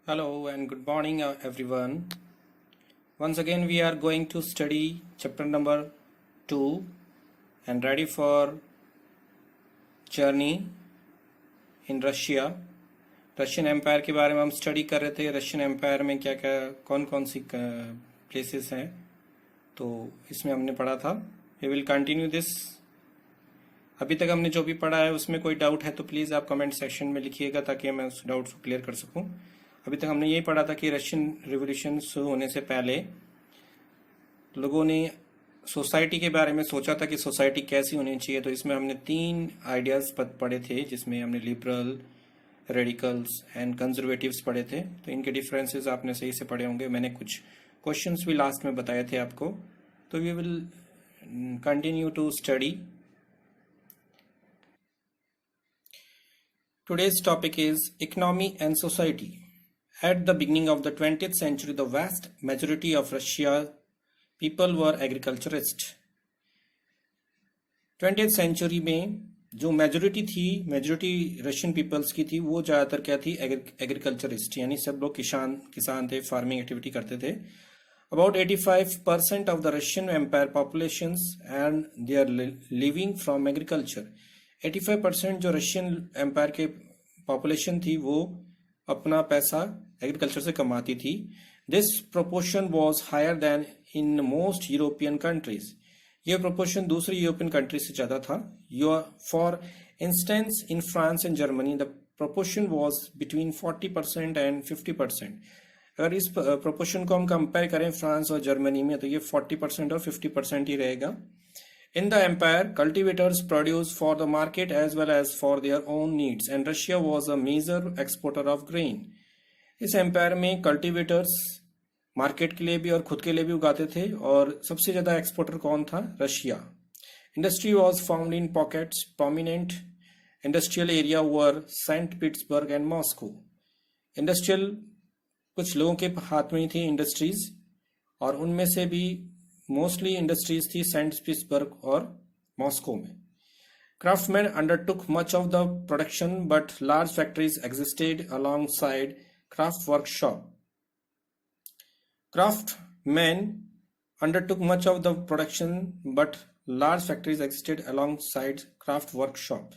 Hello and good morning, everyone. Once again, we are going to study chapter number 2 and ready for journey in Russia. Russian empire के बारे में हम study कर रहे थे। Russian empire में क्या क्या कौन कौन सी प्लेसेस हैं, तो इसमें हमने पढ़ा था। We will continue this. अभी तक हमने जो भी पढ़ा है उसमें कोई डाउट है तो प्लीज़ आप कमेंट सेक्शन में लिखिएगा ताकि मैं उस डाउट को क्लियर कर सकूं। अभी तक हमने यही पढ़ा था कि रशियन रिवॉल्यूशन शुरू होने से पहले लोगों ने सोसाइटी के बारे में सोचा था कि सोसाइटी कैसी होनी चाहिए। तो इसमें हमने 3 आइडियाज़ पढ़े थे, जिसमें हमने लिबरल, रेडिकल्स एंड कंजर्वेटिव्स पढ़े थे। तो इनके डिफरेंसेस आपने सही से पढ़े होंगे। मैंने कुछ क्वेश्चंस भी लास्ट में बताए थे आपको। तो we will continue to study. Today's topic is economy and society. At the beginning of the 20th century, the vast majority of Russia people were agriculturists. 20th century में जो मेजोरिटी रशियन पीपल्स की थी वो ज़्यादातर क्या थी, agriculturist, यानी सब लोग किसान थे, फार्मिंग एक्टिविटी करते थे। About 85% of the Russian Empire populations and they are living from agriculture. 85% जो रशियन एम्पायर के पॉपुलेशन थी वो अपना पैसा एग्रीकल्चर से कमाती थी। This proportion was higher than in most European countries. ये प्रोपोर्शन दूसरी यूरोपियन कंट्रीज से ज़्यादा था। For instance in France and Germany the proportion was between 40% and 50%। अगर इस प्रोपोर्शन को हम कंपेयर करें फ्रांस और जर्मनी में तो ये 40% और 50% ही रहेगा। In the empire, cultivators produced for the market as well as for their own needs, and Russia was a major exporter of grain. इस एम्पायर में कल्टीवेटर्स मार्केट के लिए भी और खुद के लिए भी उगाते थे, और सबसे ज़्यादा एक्सपोर्टर कौन था? Russia. Industry was found in pockets. Prominent industrial area were sent Petersburg and Moscow. Industrial कुछ लोगों के हाथ में ही थी इंडस्ट्रीज, और उनमें से भी मोस्टली इंडस्ट्रीज थी सेंट पीटर्सबर्ग और मॉस्को में। Craftsman undertook much of the production but large factories existed alongside craft workshop. Craftsman undertook much of the production but large factories existed alongside craft workshop.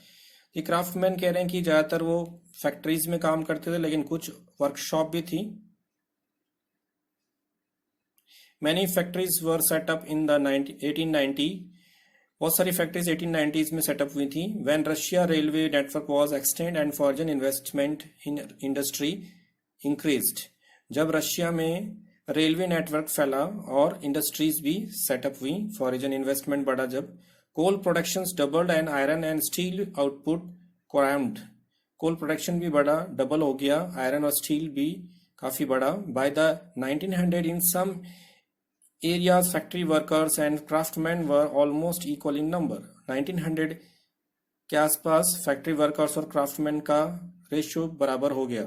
ये craftsman कह रहे हैं कि ज़्यादातर वो फैक्ट्रीज में काम करते थे, लेकिन कुछ वर्कशॉप भी थी। Many factories were set up in the 1890. बहुत सारी फैक्ट्रीज 1890s में सेटअप हुई थी। When Russia railway network was extended and foreign investment in industry increased. जब रशिया में रेलवे नेटवर्क फैला और इंडस्ट्रीज भी सेटअप हुई, फॉरेन इन्वेस्टमेंट बढ़ा, जब coal productions doubled and iron and steel output क्वाम्ड। कोल प्रोडक्शन भी बढ़ा, डबल हो गया, आयरन और स्टील भी काफ़ी बढ़ा। By the 1900 in some areas factory workers and craftsmen were almost equal in number. 1900 के आसपास फैक्ट्री वर्कर्स और क्राफ्टमैन का रेशियो बराबर हो गया।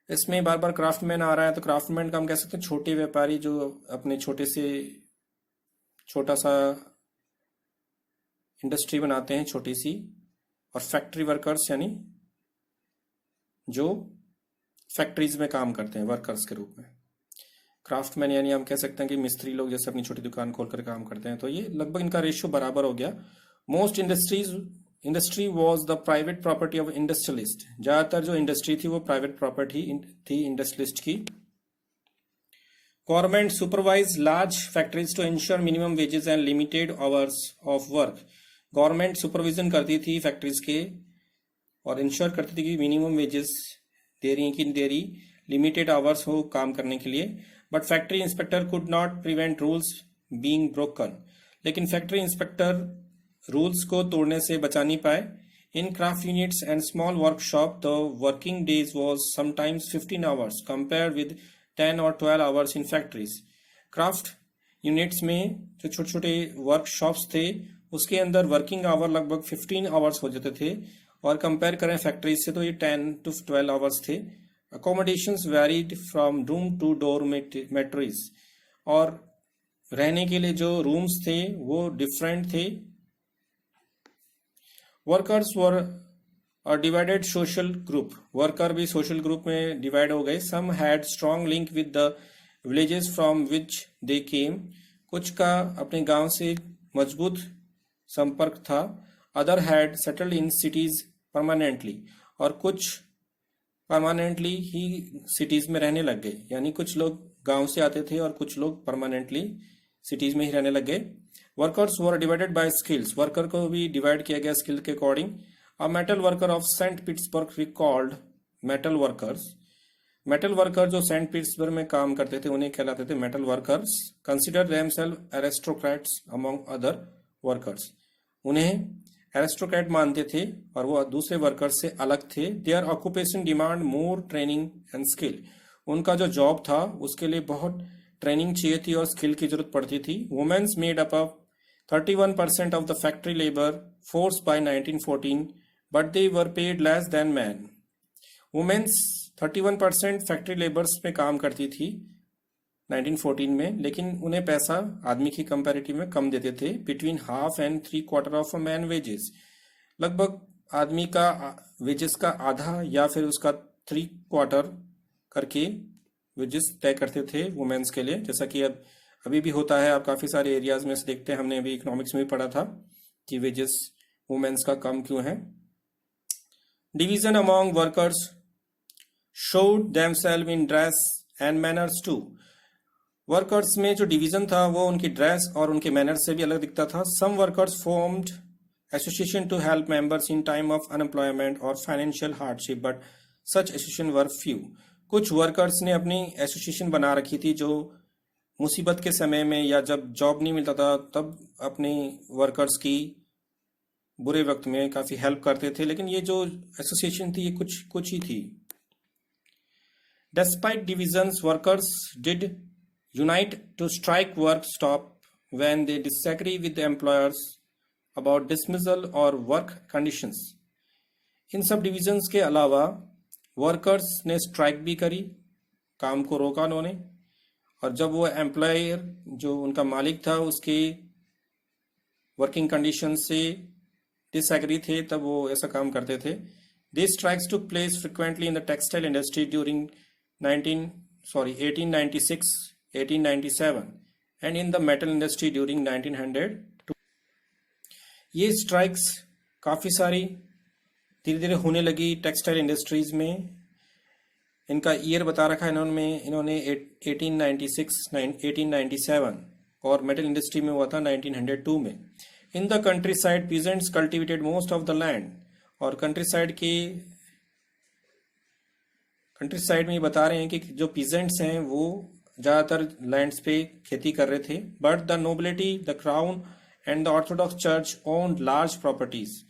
इसमें बार बार क्राफ्टमैन आ रहा है, तो क्राफ्टमैन का हम कह सकते हैं छोटे व्यापारी जो अपने छोटा सा इंडस्ट्री बनाते हैं छोटी सी, और फैक्ट्री वर्कर्स यानी जो फैक्ट्रीज में काम करते हैं वर्कर्स के रूप में। क्राफ्टमैन यानी हम कह सकते हैं कि मिस्त्री लोग जैसे अपनी छोटी दुकान खोलकर काम करते हैं। तो ये लगभग इनका रेशियो बराबर हो गया। Most industry was the private property of industrialist. ज़्यादातर जो इंडस्ट्री थी वो प्राइवेट प्रॉपर्टी थी इंडस्ट्रियलिस्ट की। Government supervise large factories to ensure minimum wages and limited hours of work. Government supervision करती थी फैक्ट्रीज के और इंश्योर करती थी कि मिनिमम वेजेस दे रही हैं कि दे रही, लिमिटेड आवर्स हो काम करने के लिए। But factory inspector could not prevent rules being broken. लेकिन फैक्ट्री इंस्पेक्टर रूल्स को तोड़ने से बचा नहीं पाए। इन craft units and small workshop the working days was sometimes 15 hours compare with 10 और 12 hours in factories. Craft units में जो छोटे छोटे वर्कशॉप्स थे उसके अंदर वर्किंग आवर लगभग 15 आवर्स हो जाते थे, और कंपेयर करें फैक्ट्रीज से तो ये 10 to 12 आवर्स थे। Accommodations varied from room to dormitories, और रहने के लिए जो रूम्स थे वो डिफरेंट थे। Workers were और डिवाइडेड सोशल ग्रुप, वर्कर भी सोशल ग्रुप में डिवाइड हो गए. Some had strong link with the villages from which they came, कुछ का अपने गांव से मजबूत संपर्क था. Other had settled in cities permanently, और कुछ परमानेंटली ही सिटीज में रहने लग गए, यानी कुछ लोग गांव से आते थे और कुछ लोग परमानेंटली सिटीज में ही रहने लग गए. Workers were divided by skills, worker को भी डिवाइड किया गया स्किल के according. A metal worker of Saint Petersburg we called metal workers, metal worker जो सेंट पीटर्सबर्ग में काम करते थे उन्हें कहलाते थे metal workers. Consider themselves aristocrats among other workers, उन्हें एरिस्टोक्रेट मानते थे और वो दूसरे वर्कर्स से अलग थे. Their occupation demand more training and skill, उनका जो जॉब था उसके लिए बहुत ट्रेनिंग चाहिए थी और स्किल की जरूरत पड़ती थी. Womens made up 31% of the factory labour force by 1914, but they were paid less than man. Womens 31% factory labours में काम करती थी 1914 में, लेकिन उन्हें पैसा आदमी की कंपैरेटिव में कम देते थे. Between half and 3/4 of a man wages, लगभग आदमी का वेजेस का आधा या फिर उसका 3/4 करके वेजेस तय करते थे वुमेन्स के लिए. जैसा कि अब अभी भी होता है, आप काफी सारे एरियाज में से देखते हैं, हमने अभी इकोनॉमिक्स में भी पढ़ा था कि वेजेस वुमेन्स का कम क्यों है. Division among workers showed themselves in dress and manners too. Workers में जो डिवीजन था वो उनकी ड्रेस और उनके मैनर्स से भी अलग दिखता था. Some workers formed association to help members in time of unemployment और financial hardship, but such association were few. कुछ वर्कर्स ने अपनी एसोसिएशन बना रखी थी जो मुसीबत के समय में या जब जॉब नहीं मिलता था तब अपने वर्कर्स की बुरे वक्त में काफी हेल्प करते थे, लेकिन ये जो एसोसिएशन थी ये कुछ ही थी. Despite divisions, workers did unite to strike work stop when they disagree with the employers about dismissal or work conditions. इन सब डिविजन्स के अलावा वर्कर्स ने स्ट्राइक भी करी, काम को रोका उन्होंने, और जब वो एम्प्लॉयर जो उनका मालिक था उसके वर्किंग कंडीशन से डिसएग्री थे तब वो ऐसा काम करते थे. These strikes took place frequently in the textile industry during 1896, 1897 and in the metal industry during 1902. ये स्ट्राइक्स काफ़ी सारी धीरे धीरे होने लगी टेक्सटाइल इंडस्ट्रीज में. इनका ईयर बता रखा है इन्होंने 1896, 1897 और मेटल इंडस्ट्री में हुआ था 1902 में. इन the country side peasants cultivated most of the land, और कंट्री साइड में ये बता रहे हैं कि जो पीजेंट्स हैं वो ज़्यादातर लैंड्स पे खेती कर रहे थे. But the nobility, the crown and the Orthodox church owned large properties,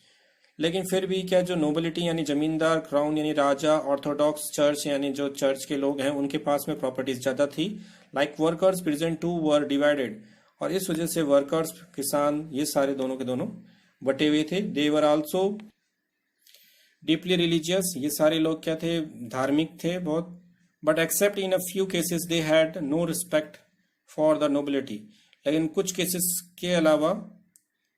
लेकिन फिर भी क्या जो नोबिलिटी यानी जमींदार, क्राउन यानी राजा, ऑर्थोडॉक्स चर्च यानी जो चर्च के लोग हैं उनके पास में प्रॉपर्टीज ज़्यादा थी. Like workers peasants too were divided, और इस वजह से वर्कर्स, किसान, ये सारे दोनों के दोनों बटे हुए थे. They were also deeply religious, ये सारे लोग क्या थे, धार्मिक थे बहुत. But except in a few cases they had no respect for the nobility, लेकिन कुछ केसेस के अलावा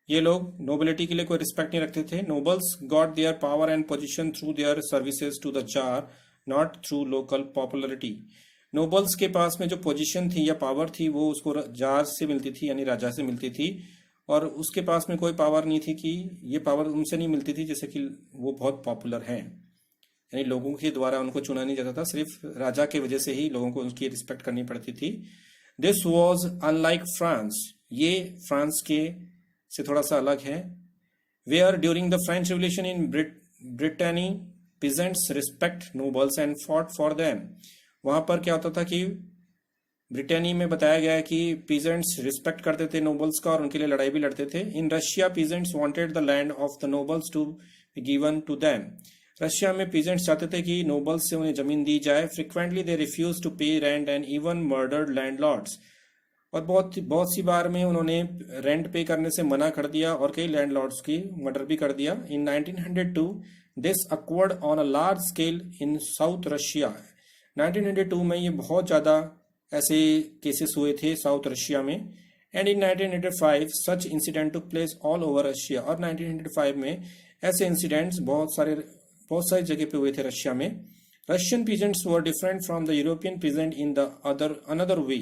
ये लोग नोबिलिटी के लिए कोई रिस्पेक्ट नहीं रखते थे. Nobles got their power and position through their services to the tsar, not through local popularity. Nobles के पास में जो पोजीशन थी या पावर थी वो उसको जार से मिलती थी यानी राजा से मिलती थी, और उसके पास में कोई पावर नहीं थी कि ये पावर उनसे नहीं मिलती थी जैसे कि वो बहुत पॉपुलर हैं, यानी लोगों के द्वारा उनको चुना नहीं जाता था, सिर्फ राजा की वजह से ही लोगों को उनकी रिस्पेक्ट करनी पड़ती थी. दिस वॉज अनलाइक फ्रांस, ये फ्रांस के से थोड़ा सा अलग है. Where during the French revolution in Brittany peasants respect nobles and fought for them. वहां पर क्या होता था कि ब्रिटेनी में बताया गया है कि पीजेंट्स रिस्पेक्ट करते थे नोबल्स का और उनके लिए लड़ाई भी लड़ते थे. In Russia peasants wanted the land of the nobles to be given to them. Russia में पीजेंट्स चाहते थे कि नोबल्स से उन्हें जमीन दी जाए. Frequently they refuse to pay rent and even murdered landlords, और बहुत सी बार में उन्होंने रेंट पे करने से मना कर दिया और कई लैंडलॉर्ड्स की मर्डर भी कर दिया. इन 1902 this awkward on a large scale in south Russia. 1902 में ये बहुत ज़्यादा ऐसे केसेस हुए थे साउथ रशिया में. And in 1905 such incident took place all over Russia, और 1905 में ऐसे इंसिडेंट्स बहुत सारे बहुत सारी जगह पे हुए थे रशिया में. Russian peasants were different from the European peasant in the another way.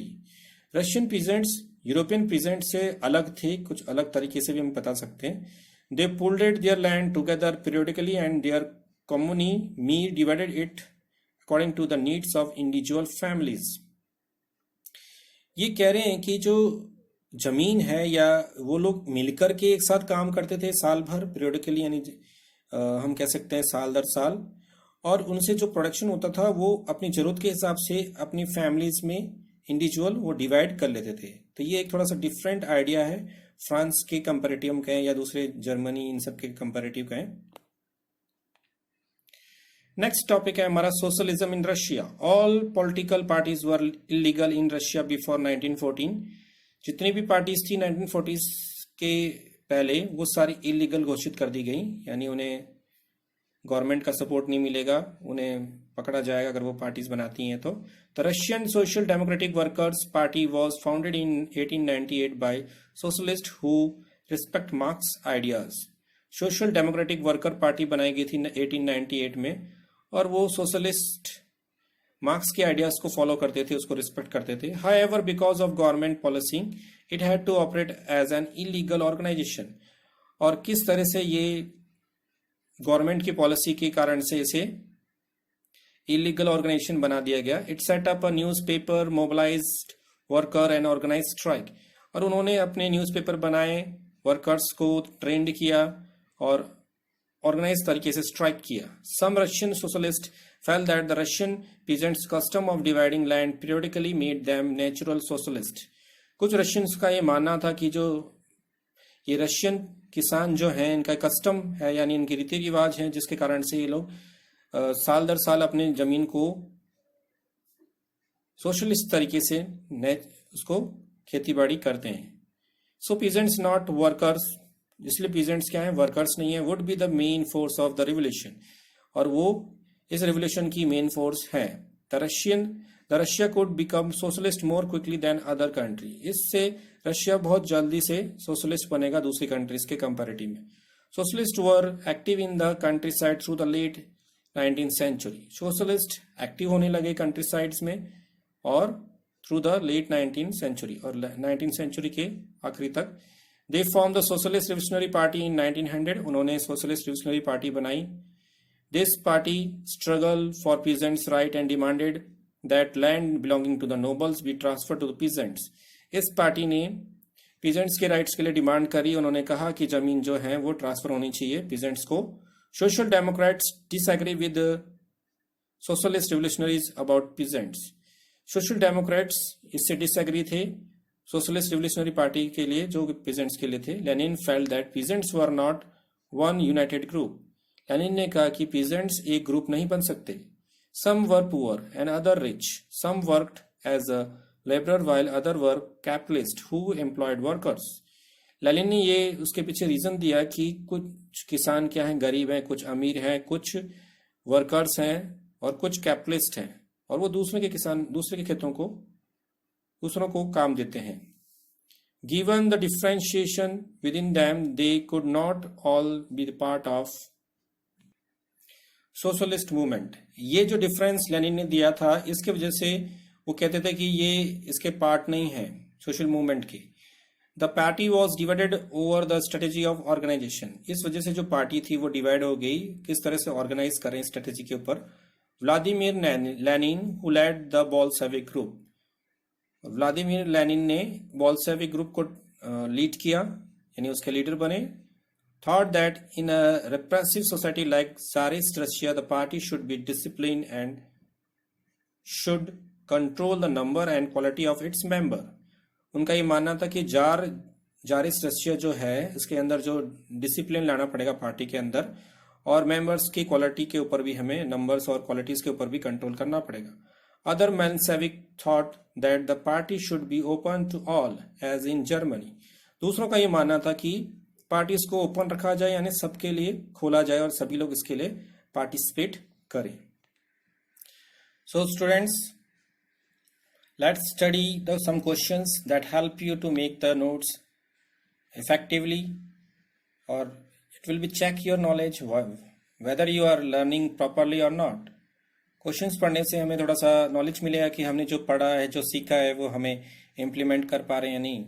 Russian peasants European peasant से अलग थे, कुछ अलग तरीके से भी हम बता सकते हैं. They pooled their land together periodically and their commune मी divided it according to the needs of individual families. ये कह रहे हैं कि जो जमीन है या वो लोग मिलकर के एक साथ काम करते थे साल भर पीरियडिकली, यानी हम कह सकते हैं साल दर साल, और उनसे जो प्रोडक्शन होता था वो अपनी जरूरत के हिसाब से अपनी फैमिलीज में इंडिविजुअल वो डिवाइड कर लेते थे. तो ये एक थोड़ा सा डिफरेंट आइडिया है फ्रांस के कंपैरेटिव कहें या दूसरे जर्मनी इन सब के कंपैरेटिव कहें. नेक्स्ट टॉपिक है हमारा socialism in Russia. All political parties were illegal in Russia before 1914. जितनी भी पार्टीज थी 1940 के पहले वो सारी इलीगल घोषित कर दी गई, यानी उन्हें गवर्नमेंट का सपोर्ट नहीं मिलेगा, उन्हें पकड़ा जाएगा अगर वो पार्टीज बनाती हैं तो. The Russian Social Democratic Workers Party was founded in 1898 by socialist who respect Marx ideas. Social democratic worker party बनाई गई थी 1898 में, और वो सोशलिस्ट मार्क्स के आइडियाज को फॉलो करते थे, उसको रिस्पेक्ट करते थे. However because of government policy it had to operate as an illegal organisation. और किस तरह से ये गवर्नमेंट की पॉलिसी के कारण से इसे इलीगल ऑर्गेनाइजेशन बना दिया गया. It set up a newspaper, mobilised worker and organised strike. और उन्होंने अपने न्यूज़पेपर बनाए, वर्कर्स को ट्रेंड किया और ऑर्गेनाइज तरीके से स्ट्राइक किया. Some Russian socialist felt that the Russian peasants' custom of dividing land periodically made them natural socialist. कुछ रशियंस का ये मानना था कि जो ये रशियन किसान जो हैं इनका कस्टम है, यानी इनके रीति रिवाज हैं, जिसके कारण से ये लोग साल दर साल अपने जमीन को सोशलिस्ट तरीके से उसको खेती बाड़ी करते हैं. सो पीजेंट्स नॉट वर्कर्स, इसलिए पीजेंट्स क्या है, वर्कर्स नहीं है. Would be the main force of the revolution, और वो इस रिवोल्यूशन की मेन फोर्स है. The Russia could become socialist more quickly than other country. इससे रशिया बहुत जल्दी से सोशलिस्ट बनेगा दूसरी कंट्रीज के कंपैरेटिव में. Socialist were active in the countryside through the late 19th century. Socialist active होने लगे कंट्री साइड्स में और through the late 19th century, और 19th सेंचुरी के आखिरी तक. They form the socialist revolutionary party इन 1900. उन्होंने सोशलिस्ट रिवोल्यूशनरी पार्टी बनाई. This party struggled for peasants' right and demanded that land belonging to the nobles be transferred to the peasants. इस party ने peasants के rights के लिए demand करी. उन्होंने कहा कि जमीन जो है वो ट्रांसफर होनी चाहिए पीजेंट्स को. Social democrats disagree with socialist revolutionaries about peasants. Social democrats इससे डिसएग्री थे सोशलिस्ट रिवोल्यूशनरी पार्टी के लिए जो पीजेंट्स के लिए थे. Lenin felt that peasants were not one united group. Lenin ने कहा कि पीजेंट्स एक ग्रुप नहीं बन सकते. Some were poor and other rich. Some worked as a labourer while other were capitalist who employed workers. Lenin ने ये उसके पीछे रीजन दिया कि कुछ किसान क्या हैं, गरीब हैं, कुछ अमीर हैं, कुछ वर्कर्स हैं और कुछ कैपिटलिस्ट हैं, और वो दूसरे के खेतों को दूसरों को काम देते हैं. Given the differentiation with in them they could not all be the part of socialist movement. ये जो डिफरेंस लेनिन ने दिया था इसके वजह से वो कहते थे कि ये इसके पार्ट नहीं है सोशल मूवमेंट के. The party was divided over the strategy of organisation. इस वजह से जो पार्टी थी वो डिवाइड हो गई, किस तरह से ऑर्गेनाइज करें स्ट्रेटेजी के ऊपर. Vladimir Lenin who led the Bolshevik group. Vladimir Lenin ने बोल्शेविक ग्रुप को लीड किया, यानी उसके लीडर बने. Thought that in a repressive society like Tsarist Russia, the party should be disciplined and should control the number and quality of its member. उनका ये मानना था कि जारिस रशिया जो है इसके अंदर जो डिसिप्लिन लाना पड़ेगा पार्टी के अंदर, और मेंबर्स की क्वालिटी के ऊपर भी हमें नंबर्स और क्वालिटीज के ऊपर भी कंट्रोल करना पड़ेगा. Other Bolshevik thought that the party should be open to all as in Germany. दूसरों का ये मानना था कि पार्टीज को ओपन रखा जाए, यानी सबके लिए खोला जाए और सभी लोग इसके लिए पार्टिसिपेट करें. So students, let's study the some questions that help you to make the notes effectively, और it will be check your knowledge whether you are learning properly और नॉट। क्वेश्चंस पढ़ने से हमें थोड़ा सा नॉलेज मिलेगा कि हमने जो पढ़ा है, जो सीखा है, वो हमें इम्प्लीमेंट कर पा रहे हैं या नहीं।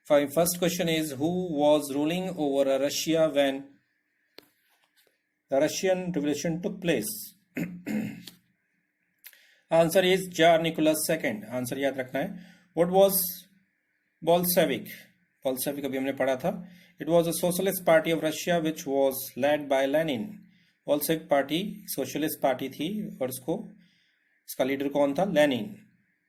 First question is who was ruling over Russia when the Russian revolution took place. Answer is tsar Nicholas second. Answer याद रखना है। What was Bolshevik? बोल्शेविक अभी हमने पढ़ा था। It was a socialist party of Russia which was led by Lenin. Bolshevik party socialist party थी और इसका लीडर कौन था? Lenin.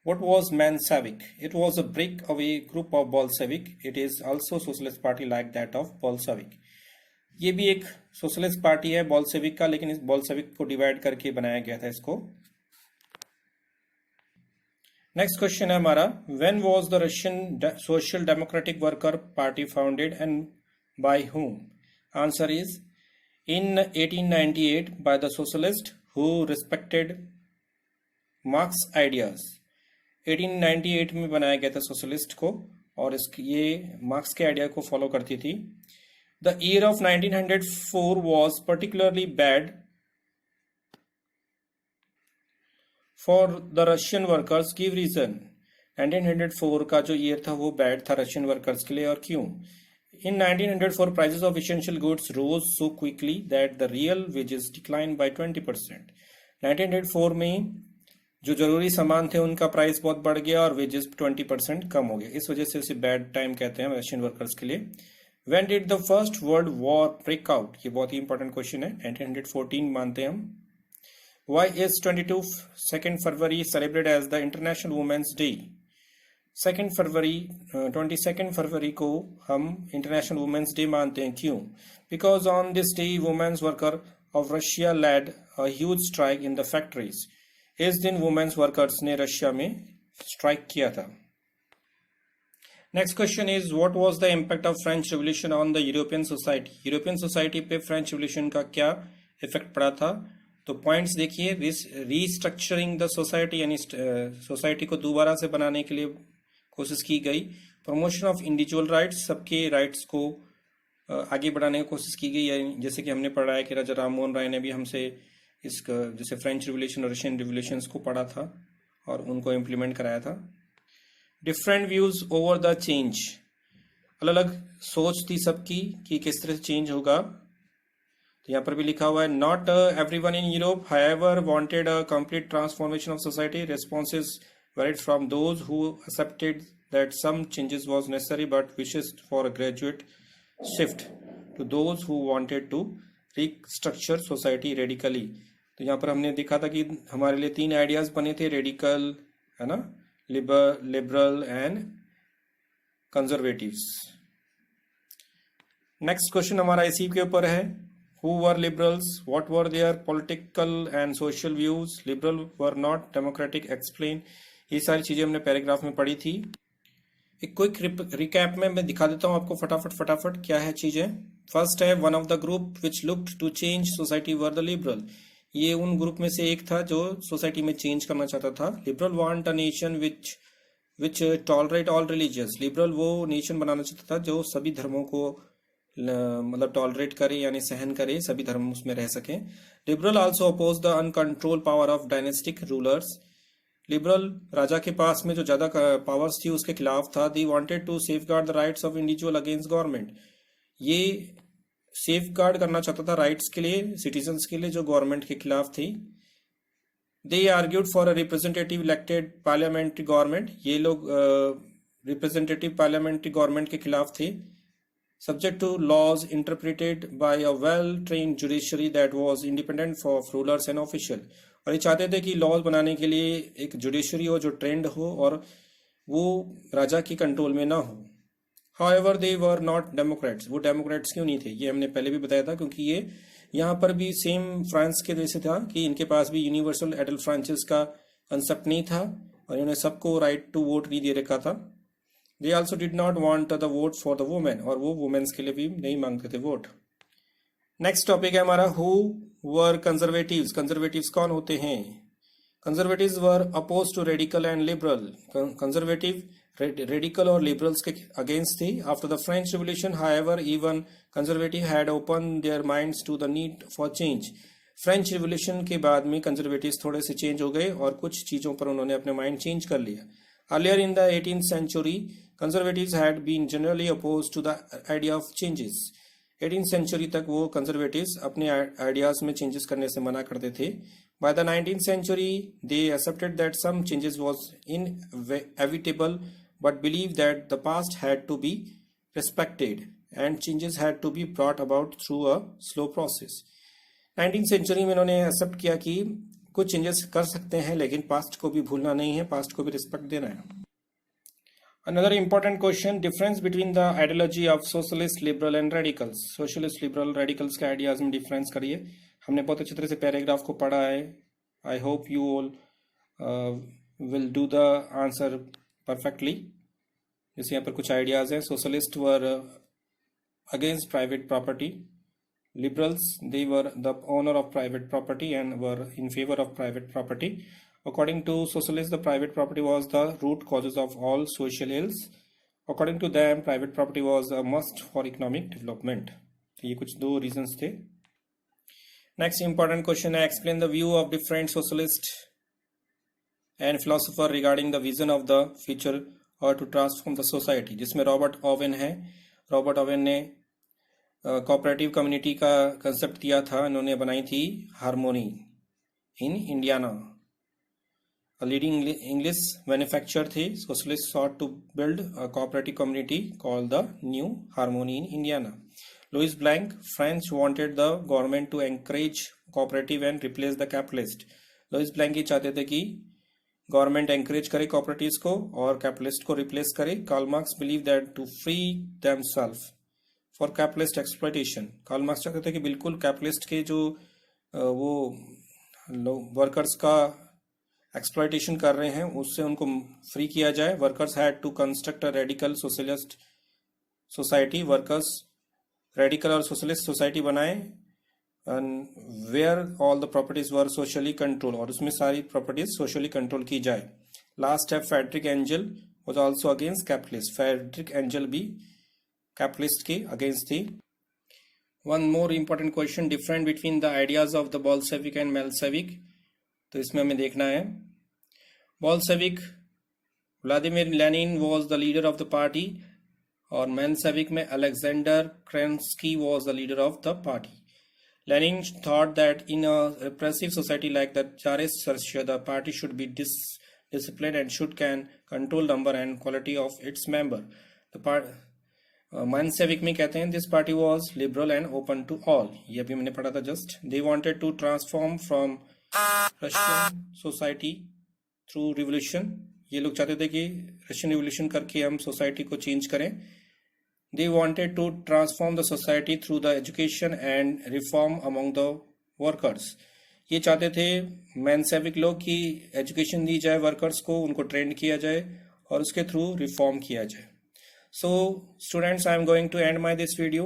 What was Menshevik? It was a break away group of Bolshevik. It is also socialist party like that of Bolshevik. ये भी एक socialist party है Bolshevik का, लेकिन इस बोल्शेविक को डिवाइड करके बनाया गया था इसको। नेक्स्ट क्वेश्चन है हमारा, when was the Russian Social democratic worker Party founded and by whom? Answer is in 1898 by the socialist who respected Marx ideas. 1898 में बनाया गया था सोशलिस्ट को और ये मार्क्स के आइडिया को फॉलो करती थी। The year of 1904 was particularly bad for the Russian workers, give reason. 1904 का जो ईयर था वो बैड था रशियन वर्कर्स के लिए, और क्यों? In 1904 prices of essential goods rose so quickly that the real wages decline by 20%। 1904 में जो जरूरी सामान थे उनका प्राइस बहुत बढ़ गया और वेजेस 20% कम हो गया, इस वजह से उसे बैड टाइम कहते हैं रशियन वर्कर्स के लिए। When did the first world war break out? ये बहुत ही इंपॉर्टेंट क्वेश्चन है। 1914 मानते हैं हम। Why is 2 February celebrate as the international women's day? 22 फरवरी को हम इंटरनेशनल वुमेन्स डे मानते हैं, क्यों? Because on this day women's worker of Russia led a huge strike in the factories. इस दिन वुमेन्स वर्कर्स ने रशिया में स्ट्राइक किया था। Next question is what was the impact of French revolution on the European society? European society पे French revolution का क्या effect पड़ा था? तो पॉइंट्स देखिए, रीस्ट्रक्चरिंग द सोसाइटी, यानी सोसाइटी को दोबारा से बनाने के लिए कोशिश की गई। प्रमोशन ऑफ इंडिविजुअल राइट्स, सबके राइट्स को आगे बढ़ाने की कोशिश की गई, जैसे कि हमने पढ़ा है कि राजा राममोहन राय ने भी हमसे इसका जैसे फ्रेंच रिवॉल्यूशन और रशियन रिवॉल्यूशंस को पढ़ा था और उनको इम्प्लीमेंट कराया था। Different views over the change, अलग अलग सोच थी सबकी कि किस तरह से चेंज होगा। तो यहाँ पर भी लिखा हुआ है, not everyone in Europe however wanted a complete transformation of society. Responses varied from those who accepted that some changes was necessary but wishes for a graduate shift to those who wanted to restructure society radically. तो यहाँ पर हमने देखा था कि हमारे लिए 3 ideas बने थे, रेडिकल, है ना, liberal and conservatives. Next question हमारा इसी के ऊपर है, who were liberals, what were there political and social views, liberal were not democratic, explain. ये सारी चीजें हमने पैराग्राफ में पढ़ी थी। एक क्विक रिकैप में मैं दिखा देता हूँ आपको फटाफट क्या है चीजें। फर्स्ट है, one of the group which looked to change society were the liberal. ये उन ग्रुप में से एक था जो सोसाइटी में चेंज करना चाहता था। Liberal want a nation which tolerate all religious. Liberal वो नेशन बनाना चाहता था जो सभी धर्मों को मतलब टॉलरेट करे, यानी सहन करे, सभी धर्म उसमें रह सके। Liberal also oppose the uncontrol power of dynastic rulers. Liberal राजा के पास में जो ज्यादा पावर्स थी उसके खिलाफ था। They wanted to safeguard the rights of individual against government. ये सेफ गार्ड करना चाहता था राइट्स के लिए, सिटीजन्स के लिए, जो गवर्नमेंट के खिलाफ थी। They argued for a representative elected parliamentary government. ये लोग रिप्रेजेंटेटिव पार्लियामेंट्री गवर्नमेंट के खिलाफ थे। Subject to laws interpreted by a well trained judiciary that was independent of rulers and official. और ये चाहते थे कि लॉज बनाने के लिए एक जुडिशरी हो जो ट्रेंड हो और वो राजा के कंट्रोल में ना हो। However, they were not Democrats. वो डेमोक्रेट्स क्यों नहीं थे? ये हमने पहले भी बताया था, क्योंकि ये यहाँ पर भी सेम फ्रांस के जैसे था कि इनके पास भी यूनिवर्सल एडल्ट फ्रांचाइज का कंसेप्ट नहीं था और इन्होंने सबको राइट टू वोट नहीं दे रखा था। They also did not want the vote for the women, और वो वुमेन्स के लिए भी नहीं मांगते थे वोट। नेक्स्ट टॉपिक है हमारा, हु वर कंजर्वेटिव्स। कंजर्वेटिव्स कौन होते हैं? Conservatives were oppose to radical and liberal. Conservative radical और लिबरल्स के अगेंस्ट थी. After the French revolution however even conservative had open their minds to the need for change. French revolution के बाद में conservatives थोड़े से चेंज हो गए और कुछ चीज़ों पर उन्होंने अपने माइंड चेंज कर लिया. Earlier in the 18th century, conservatives had been generally opposed to the idea of changes. 18th century तक वो conservatives अपने ideas में changes करने से मना करते थे. By the 19th century, they accepted that some changes was inevitable, but believed that the past had to be respected and changes had to be brought about through a slow process. 19th century में इन्होंने accept किया कि कुछ changes कर सकते हैं लेकिन past को भी भूलना नहीं है, पास्ट को भी रिस्पेक्ट देना है. Another important question, difference between the ideology of socialist, liberal and radicals. Socialist, liberal, radicals के आइडियाज में डिफरेंस करिए. हमने बहुत अच्छी तरह से पैराग्राफ को पढ़ा है. I hope you all will do the answer perfectly. जैसे यहाँ पर कुछ आइडियाज हैं. Socialist were against private property. Liberals, they were the owner of private property and were in favor of private property. According to socialists, the private property was the root causes of all social ills. According to them, private property was a must for economic development. तो ये कुछ दो reasons थे. Next important question है, explain the view of different socialist and philosopher regarding the vision of the future or to transform the society. जिसमें Robert Owen है. Robert Owen ने cooperative community का कंसेप्ट दिया था. इन्होंने बनाई थी harmony in Indiana. Leading English manufacturer थे. Socialist sought to build a cooperative community called the new harmony in Indiana. Louis Blanc, French wanted the government to encourage cooperative and replace the capitalist. Louis Blanc ये चाहते थे कि government encourage करे cooperatives को और capitalist को replace करे. Karl Marx believe that to free themselves for capitalist exploitation. Karl Marx चाहते थे कि बिल्कुल कैपिटलिस्ट के जो वो वर्कर्स का एक्सप्लॉयटेशन कर रहे हैं उससे उनको फ्री किया जाए. Workers had to construct a radical socialist society. Workers radical और सोशलिस्ट सोसाइटी बनाए where all the properties were socially control, और उसमें सारी प्रॉपर्टीज सोशली कंट्रोल की जाए. लास्ट है Friedrich Engel was also against capitalist. Friedrich Engel भी capitalist के अगेंस्ट थी. One more important question, different between the ideas of the Bolshevik and Menshevik. तो इसमें हमें देखना है. Bolshevik Vladimir Lenin was the leader of the party और Menshevik में Alexander Kerensky was the leader of the party. Lenin thought that in a repressive society like the Tsarist Russia, the party should be disciplined and should can control number and quality of its member. The Menshevik में कहते हैं this party was liberal and open to all. ये अभी मैंने पढ़ा था just. They wanted to transform from Russian society through revolution. ये लोग चाहते थे कि रशियन रिवोल्यूशन करके हम सोसाइटी को चेंज करें. They wanted to transform the society through the education and reform among the workers. ये चाहते थे मेल्शेविक लोग कि एजुकेशन दी जाए वर्कर्स को, उनको ट्रेंड किया जाए और उसके थ्रू रिफॉर्म किया जाए. So students, I am going to end this video.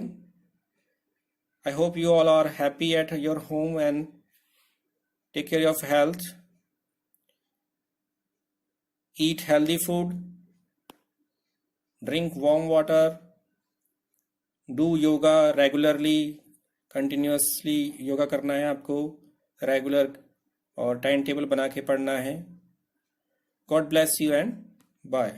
I hope you all are happy at your home and take care of health. Eat healthy food. Drink warm water. Do yoga regularly. Continuously yoga करना है आपको. Regular और time table बना के पढ़ना है. God bless you and bye.